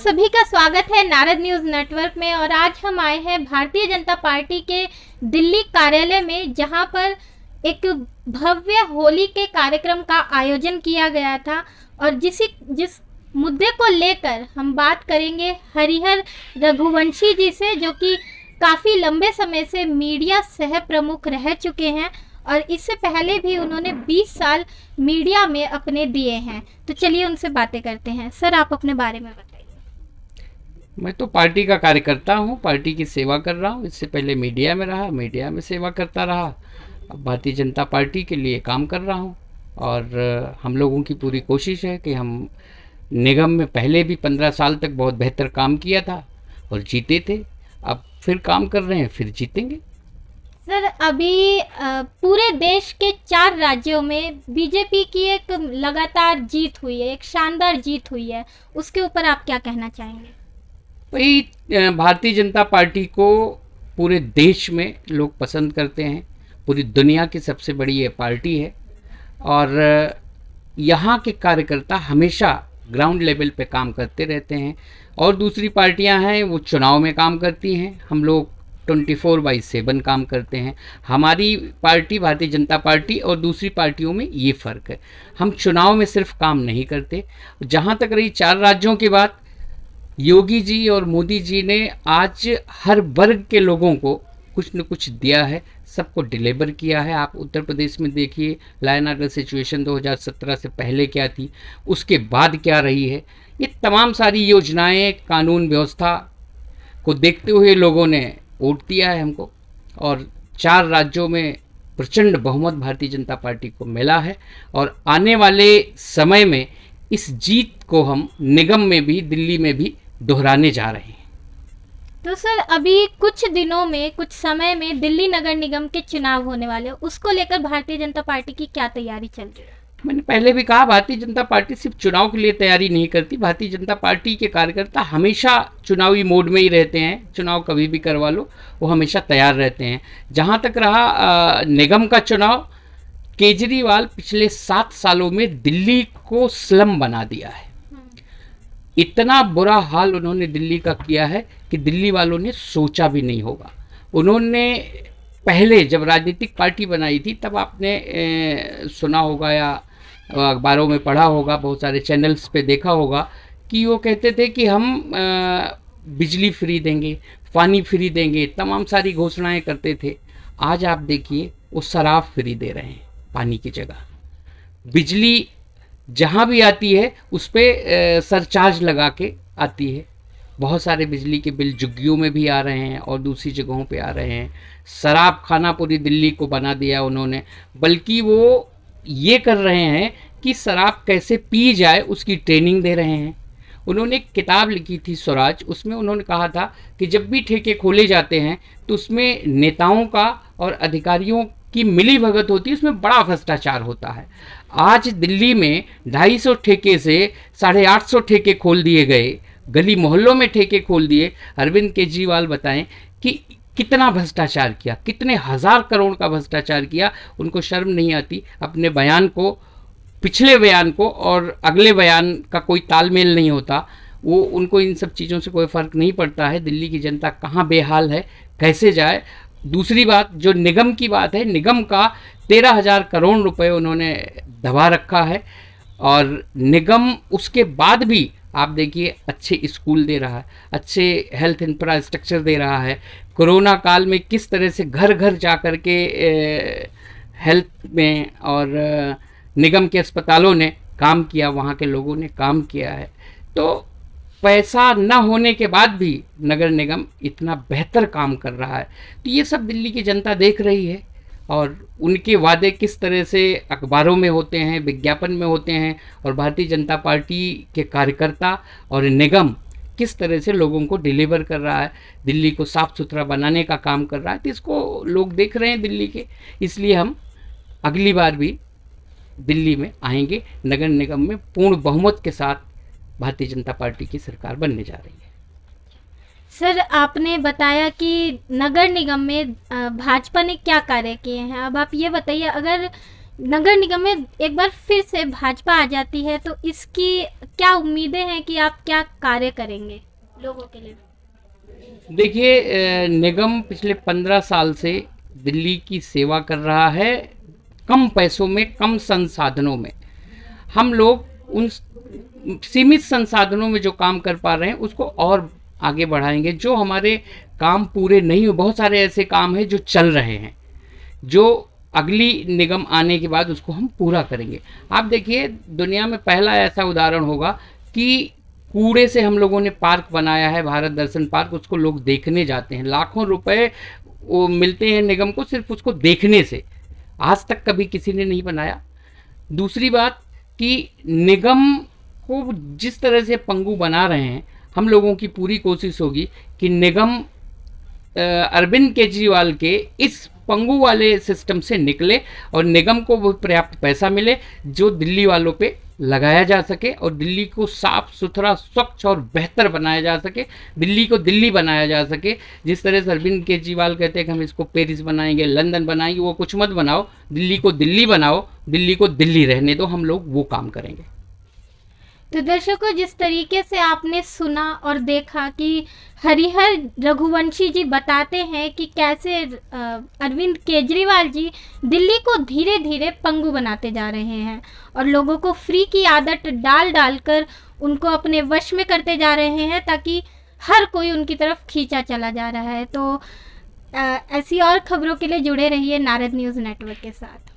सभी का स्वागत है नारद न्यूज नेटवर्क में। और आज हम आए हैं भारतीय जनता पार्टी के दिल्ली कार्यालय में, जहां पर एक भव्य होली के कार्यक्रम का आयोजन किया गया था। और जिस मुद्दे को लेकर हम बात करेंगे हरिहर रघुवंशी जी से, जो कि काफ़ी लंबे समय से मीडिया सह प्रमुख रह चुके हैं और इससे पहले भी उन्होंने 20 साल मीडिया में अपने दिए हैं। तो चलिए उनसे बातें करते हैं। सर, आप अपने बारे में बताइए। मैं तो पार्टी का कार्यकर्ता हूँ, पार्टी की सेवा कर रहा हूँ। इससे पहले मीडिया में रहा, मीडिया में सेवा करता रहा। अब भारतीय जनता पार्टी के लिए काम कर रहा हूँ और हम लोगों की पूरी कोशिश है कि हम निगम में पहले भी 15 साल तक बहुत बेहतर काम किया था और जीते थे। अब फिर काम कर रहे हैं, फिर जीतेंगे। सर, अभी पूरे देश के 4 राज्यों में बीजेपी की एक लगातार जीत हुई है, एक शानदार जीत हुई है। उसके ऊपर आप क्या कहना चाहेंगे? भाई, भारतीय जनता पार्टी को पूरे देश में लोग पसंद करते हैं। पूरी दुनिया की सबसे बड़ी ये पार्टी है और यहाँ के कार्यकर्ता हमेशा ग्राउंड लेवल पे काम करते रहते हैं। और दूसरी पार्टियां हैं वो चुनाव में काम करती हैं, हम लोग 24/7 काम करते हैं। हमारी पार्टी भारतीय जनता पार्टी और दूसरी पार्टियों में ये फ़र्क है, हम चुनाव में सिर्फ काम नहीं करते। जहाँ तक रही 4 राज्यों की बात, योगी जी और मोदी जी ने आज हर वर्ग के लोगों को कुछ न कुछ दिया है, सबको डिलीवर किया है। आप उत्तर प्रदेश में देखिए, लॉ एंड ऑर्डर सिचुएशन 2017 से पहले क्या थी, उसके बाद क्या रही है। ये तमाम सारी योजनाएं, कानून व्यवस्था को देखते हुए लोगों ने वोट दिया है हमको और 4 राज्यों में प्रचंड बहुमत भारतीय जनता पार्टी को मिला है। और आने वाले समय में इस जीत को हम निगम में भी, दिल्ली में भी दोहराने जा रहे हैं। तो सर, अभी कुछ दिनों में, कुछ समय में दिल्ली नगर निगम के चुनाव होने वाले हैं, उसको लेकर भारतीय जनता पार्टी की क्या तैयारी चल रही है? मैंने पहले भी कहा, भारतीय जनता पार्टी सिर्फ चुनाव के लिए तैयारी नहीं करती। भारतीय जनता पार्टी के कार्यकर्ता हमेशा चुनावी मोड में ही रहते हैं। चुनाव कभी भी करवा लो, वो हमेशा तैयार रहते हैं। जहाँ तक रहा निगम का चुनाव, केजरीवाल पिछले 7 सालों में दिल्ली को स्लम बना दिया है। इतना बुरा हाल उन्होंने दिल्ली का किया है कि दिल्ली वालों ने सोचा भी नहीं होगा। उन्होंने पहले जब राजनीतिक पार्टी बनाई थी तब आपने सुना होगा या अखबारों में पढ़ा होगा, बहुत सारे चैनल्स पे देखा होगा कि वो कहते थे कि हम बिजली फ्री देंगे, पानी फ्री देंगे, तमाम सारी घोषणाएं करते थे। आज आप देखिए, वो शराब फ्री दे रहे हैं पानी की जगह। बिजली जहाँ भी आती है उस पर सरचार्ज लगा के आती है। बहुत सारे बिजली के बिल झुग्गियों में भी आ रहे हैं और दूसरी जगहों पे आ रहे हैं। शराब खाना पूरी दिल्ली को बना दिया उन्होंने। बल्कि वो ये कर रहे हैं कि शराब कैसे पी जाए उसकी ट्रेनिंग दे रहे हैं। उन्होंने एक किताब लिखी थी स्वराज, उसमें उन्होंने कहा था कि जब भी ठेके खोले जाते हैं तो उसमें नेताओं का और अधिकारियों की मिली भगत होती है, उसमें बड़ा भ्रष्टाचार होता है। आज दिल्ली में 250 ठेके से 850 ठेके खोल दिए गए, गली मोहल्लों में ठेके खोल दिए। अरविंद केजरीवाल बताएं कि कितना भ्रष्टाचार किया, कितने 1000 करोड़ का भ्रष्टाचार किया। उनको शर्म नहीं आती अपने बयान को, पिछले बयान को और अगले बयान का कोई तालमेल नहीं होता। वो उनको इन सब चीज़ों से कोई फ़र्क नहीं पड़ता है दिल्ली की जनता कहाँ बेहाल है, कैसे जाए। दूसरी बात, जो निगम की बात है, निगम का 13,000 करोड़ रुपए उन्होंने दबा रखा है और निगम उसके बाद भी आप देखिए अच्छे स्कूल दे रहा है, अच्छे हेल्थ इंफ्रास्ट्रक्चर दे रहा है। कोरोना काल में किस तरह से घर घर जा कर के हेल्थ में और निगम के अस्पतालों ने काम किया, वहाँ के लोगों ने काम किया है। तो पैसा न होने के बाद भी नगर निगम इतना बेहतर काम कर रहा है। तो ये सब दिल्ली की जनता देख रही है और उनके वादे किस तरह से अखबारों में होते हैं, विज्ञापन में होते हैं, और भारतीय जनता पार्टी के कार्यकर्ता और निगम किस तरह से लोगों को डिलीवर कर रहा है, दिल्ली को साफ़ सुथरा बनाने का काम कर रहा है। तो इसको लोग देख रहे हैं दिल्ली के, इसलिए हम अगली बार भी दिल्ली में आएंगे। नगर निगम में पूर्ण बहुमत के साथ भारतीय जनता पार्टी की सरकार बनने जा रही है। सर, आपने बताया कि नगर निगम में भाजपा ने क्या कार्य किए हैं। अब आप ये बताइए, अगर नगर निगम में एक बार फिर से भाजपा आ जाती है तो इसकी क्या उम्मीदें हैं कि आप क्या कार्य करेंगे लोगों के लिए? देखिए, निगम पिछले 15 साल से दिल्ली की सेवा कर रहा है, कम पैसों में, कम संसाधनों में। हम लोग उन सीमित संसाधनों में जो काम कर पा रहे हैं उसको और आगे बढ़ाएंगे। जो हमारे काम पूरे नहीं हुए, बहुत सारे ऐसे काम हैं जो चल रहे हैं, जो अगली निगम आने के बाद उसको हम पूरा करेंगे। आप देखिए, दुनिया में पहला ऐसा उदाहरण होगा कि कूड़े से हम लोगों ने पार्क बनाया है, भारत दर्शन पार्क। उसको लोग देखने जाते हैं, लाखों रुपए वो मिलते हैं निगम को सिर्फ उसको देखने से। आज तक कभी किसी ने नहीं बनाया। दूसरी बात कि निगम को जिस तरह से पंगु बना रहे हैं, हम लोगों की पूरी कोशिश होगी कि निगम अरविंद केजरीवाल के इस पंगु वाले सिस्टम से निकले और निगम को वो पर्याप्त पैसा मिले जो दिल्ली वालों पे लगाया जा सके और दिल्ली को साफ सुथरा, स्वच्छ और बेहतर बनाया जा सके, दिल्ली को दिल्ली बनाया जा सके। जिस तरह से अरविंद केजरीवाल कहते हैं कि हम इसको पेरिस बनाएंगे, लंदन बनाएंगे, वो कुछ मत बनाओ, दिल्ली को दिल्ली बनाओ, दिल्ली को दिल्ली रहने दो। हम लोग वो काम करेंगे। तो दर्शकों, जिस तरीके से आपने सुना और देखा कि हरिहर रघुवंशी जी बताते हैं कि कैसे अरविंद केजरीवाल जी दिल्ली को धीरे धीरे पंगु बनाते जा रहे हैं और लोगों को फ्री की आदत डाल डालकर उनको अपने वश में करते जा रहे हैं ताकि हर कोई उनकी तरफ खींचा चला जा रहा है। तो ऐसी और खबरों के लिए जुड़े रहिए नारद न्यूज़ नेटवर्क के साथ।